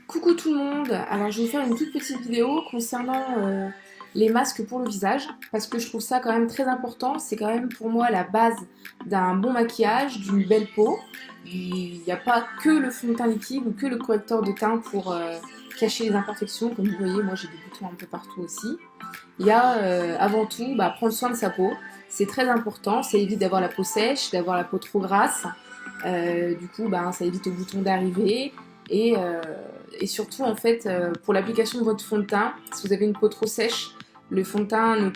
Coucou tout le monde, alors je vais vous faire une toute petite vidéo concernant les masques pour le visage parce que je trouve ça quand même très important, c'est quand même pour moi la base d'un bon maquillage, d'une belle peau. Il n'y a pas que le fond de teint liquide ou que le correcteur de teint pour cacher les imperfections, comme vous voyez moi j'ai des boutons un peu partout aussi. Il y a avant tout prendre soin de sa peau, c'est très important, ça évite d'avoir la peau sèche, d'avoir la peau trop grasse. Du coup, ça évite aux boutons d'arriver. Et, euh, et surtout, en fait, pour l'application de votre fond de teint, si vous avez une peau trop sèche, le fond de teint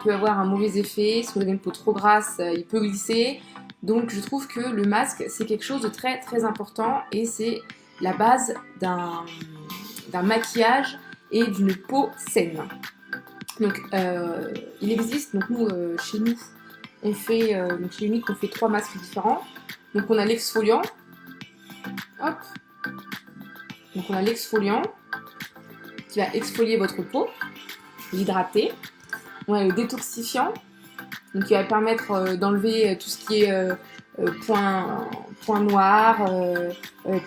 peut avoir un mauvais effet. Si vous avez une peau trop grasse, il peut glisser. Donc, je trouve que le masque, c'est quelque chose de très très important et c'est la base d'un maquillage et d'une peau saine. Donc, il existe, donc nous, chez nous, on fait, donc chez Unique, on fait 3 masques différents. Donc on a l'exfoliant, hop, donc on a l'exfoliant qui va exfolier votre peau, l'hydrater. On a le détoxifiant, donc qui va permettre d'enlever tout ce qui est points noirs,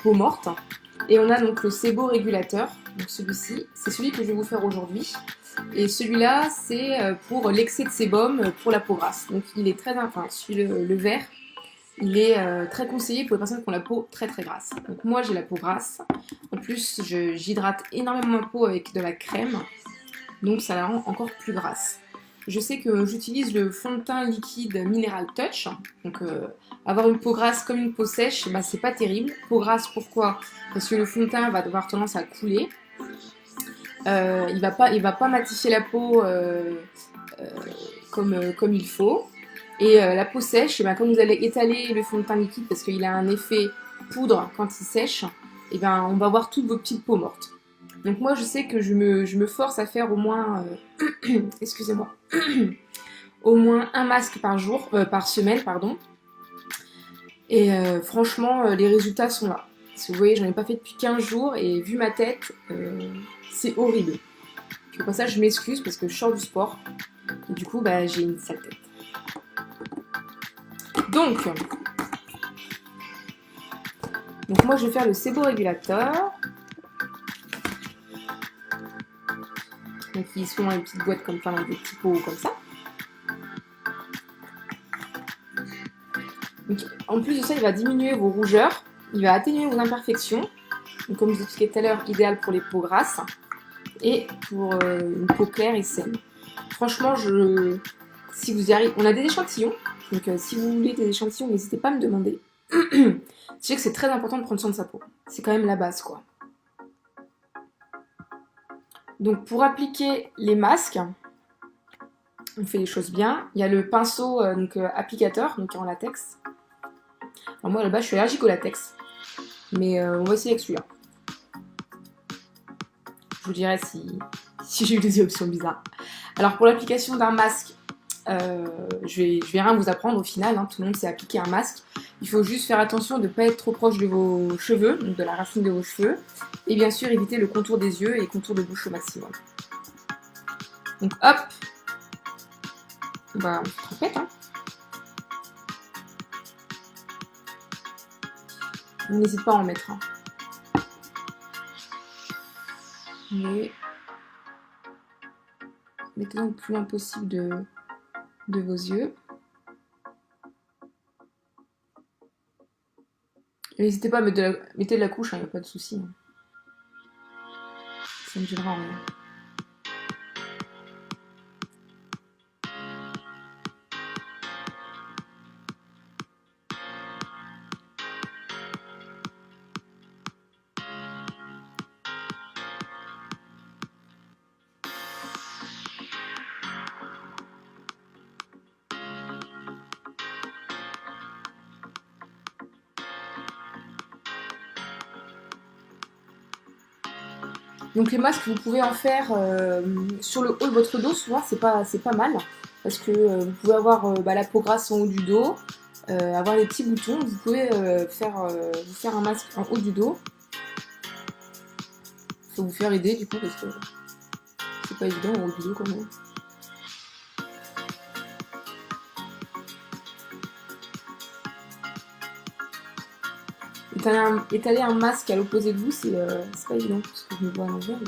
peau morte. Et on a donc le séborégulateur, donc celui-ci, c'est celui que je vais vous faire aujourd'hui. Et celui-là, c'est pour l'excès de sébum pour la peau grasse. Donc il est très, celui le vert, il est très conseillé pour les personnes qui ont la peau très très grasse. Donc moi j'ai la peau grasse. En plus j'hydrate énormément ma peau avec de la crème. Donc ça la rend encore plus grasse. Je sais que j'utilise le fond de teint liquide Mineral Touch. Donc avoir une peau grasse comme une peau sèche, c'est pas terrible. Peau grasse pourquoi? Parce que le fond de teint va avoir tendance à couler. Il va pas matifier la peau comme il faut. Et la peau sèche, comme vous allez étaler le fond de teint liquide parce qu'il a un effet poudre quand il sèche, on va avoir toutes vos petites peaux mortes. Donc moi je sais que je me force à faire au moins, excusez-moi, au moins un masque par semaine, pardon. Et franchement, les résultats sont là. Si vous voyez, j'en ai pas fait depuis 15 jours et vu ma tête, c'est horrible. Donc pour ça, je m'excuse parce que je sors du sport. Et du coup, j'ai une sale tête. Donc moi, je vais faire le séborégulateur. Donc ils sont dans les petites boîtes comme ça, dans des petits pots comme ça. Donc, en plus de ça, il va diminuer vos rougeurs, il va atténuer vos imperfections. Donc, comme je vous expliquais tout à l'heure, idéal pour les peaux grasses et pour une peau claire et saine. Franchement, si vous y arrivez, on a des échantillons. Donc si vous voulez des échantillons, n'hésitez pas à me demander. Sachez que c'est très important de prendre soin de sa peau. C'est quand même la base, quoi. Donc pour appliquer les masques, on fait les choses bien. Il y a le pinceau applicateur, donc en latex. Alors moi là-bas je suis allergique au latex, mais on va essayer avec celui-là. Je vous dirai si j'ai eu des options bizarres. Alors pour l'application d'un masque, je vais rien vous apprendre au final, tout le monde sait appliquer un masque. Il faut juste faire attention de ne pas être trop proche de vos cheveux, donc de la racine de vos cheveux, et bien sûr éviter le contour des yeux et le contour de bouche au maximum. Donc hop, on se trompette, On n'hésite pas à en mettre. Mais mettez-en le plus loin possible de vos yeux. N'hésitez pas à mettre mettez de la couche, il n'y a pas de souci. Ça ne gênera en rien. Donc les masques, vous pouvez en faire sur le haut de votre dos, souvent c'est pas mal, parce que vous pouvez avoir la peau grasse en haut du dos, avoir des petits boutons, vous pouvez vous faire un masque en haut du dos. Il faut vous faire aider du coup, parce que c'est pas évident en haut du dos quand même. étaler un masque à l'opposé de vous, c'est pas évident, parce que je me vois à l'envers.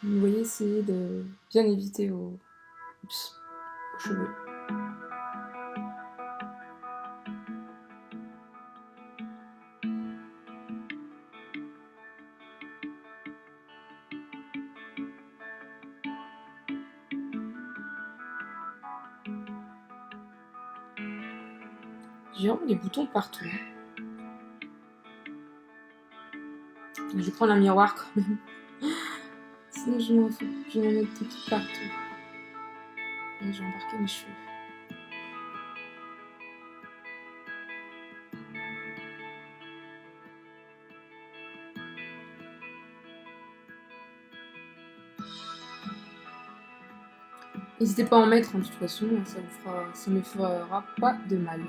Vous voyez, essayez de bien éviter vos cheveux. J'ai vraiment des boutons partout. Je vais prendre un miroir quand même. Sinon je m'en fous. Je vais en mettre tout partout. Et j'ai embarqué mes cheveux. N'hésitez pas à en mettre, hein, de toute façon, ça me fera pas de mal.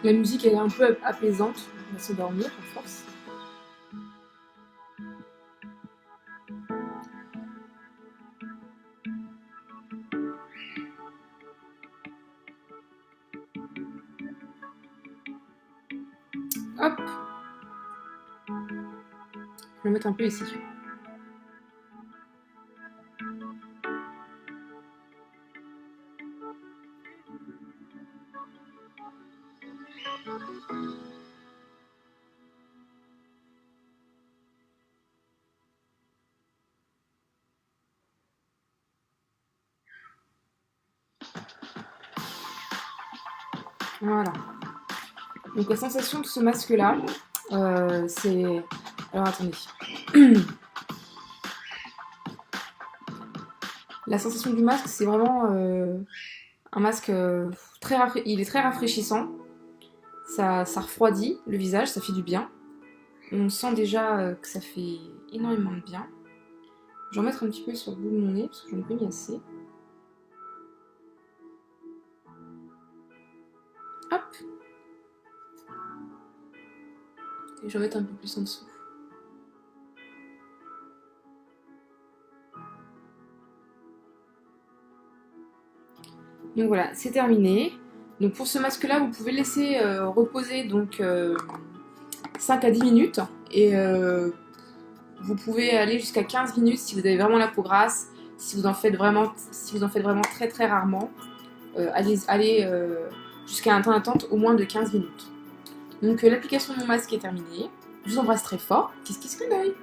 La musique elle est un peu apaisante, on va s'endormir à force. Hop, je vais le mettre un peu ici. Voilà. Donc la sensation de ce masque-là, c'est... Alors attendez. La sensation du masque, c'est vraiment un masque il est très rafraîchissant. Ça refroidit le visage, ça fait du bien. On sent déjà que ça fait énormément de bien. Je vais en mettre un petit peu sur le bout de mon nez, parce que j'en ai pas mis assez. Hop. Et je vais en mettre un peu plus en dessous. Donc voilà, c'est terminé. Donc pour ce masque-là, vous pouvez laisser reposer donc 5 à 10 minutes. Et vous pouvez aller jusqu'à 15 minutes si vous avez vraiment la peau grasse. Si vous en faites vraiment très très rarement, allez jusqu'à un temps d'attente au moins de 15 minutes. Donc l'application de mon masque est terminée. Je vous embrasse très fort. Kiss kiss, good night.